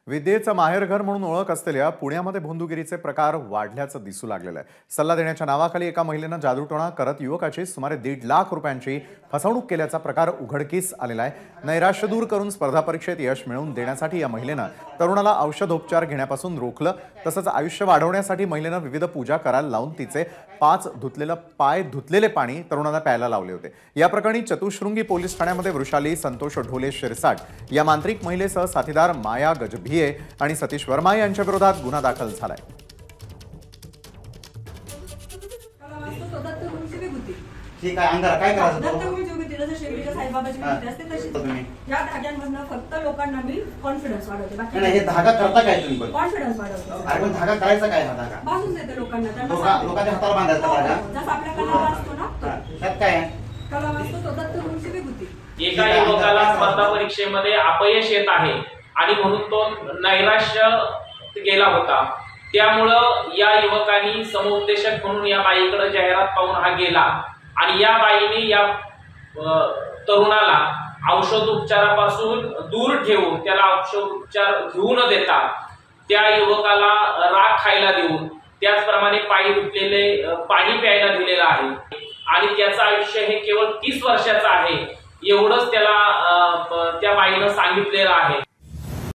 विद्येचं माहेरघर म्हणून ओळख असलेल्या पुण्यामध्ये भोंदूगिरीचे प्रकार वाढल्याचं दिसू लागलेलं आहे। सल्ला देण्याच्या नावाखाली एका महिलेनं जादूटोणा करत युवकाची सुमारे 1.5 लाख रुपयांची फसवणूक केल्याचा प्रकार उघडकीस आलेला आहे। नैराश्य दूर करून स्पर्धा परीक्षेत यश मिळवून देण्यासाठी या महिलेनं तरुणाला औषधोपचार घेण्यापासून रोखलं। तसंच आयुष्य वाढवण्यासाठी महिलेनं विविध पूजा करायला लावून तिचे 5 पाय धुतलेले पाणी तरुणाला प्यायला लावले होते। या प्रकरणी चतुश्रृंगी पोलीस ठाण्यामध्ये वृषाली संतोष ढोले शिरसाट या मांत्रिक महिलेसह साथीदार माया गजभिये आणि सतीश वर्मा यांच्या विरोधात गुन्हा दाखल झालाय। ठीक आहे, अंगारा काय करायचं या धाग्यांमधनं फक्त लोकांना मी कॉन्फिडन्स वाढवते। बाकी नाही, हे धागा करता काय तुम्ही? कॉन्फिडन्स वाढवते। अरे पण धागा करायचा काय? हा धागा बांधून देते लोकांना, लोकांच्या हाताला बांधायचा धागा जसं आपल्या कलावा असतो ना, त्यात काय कलावा असतो तो दत्त गुरूंची विभूती। एका युवकाला स्पर्धा परीक्षेमध्ये अपयश येत आहे आणि म्हणून तो नैराश्य गेला होता। त्यामुळं या युवकांनी समुपदेशक म्हणून या बाईकडे जाहिरात पाहून हा गेला आणि या बाईने या तरुणाला औषधोपचारापासून दूर ठेवून त्याला औषधोपचार घेऊ न देता त्या युवकाला राग खायला देऊन त्याचप्रमाणे पाणी धुतलेले पाणी प्यायला दिलेलं आहे आणि त्याचं आयुष्य हे केवळ 30 वर्षाचं आहे एवढंच त्याला त्या बाईनं सांगितलेलं आहे।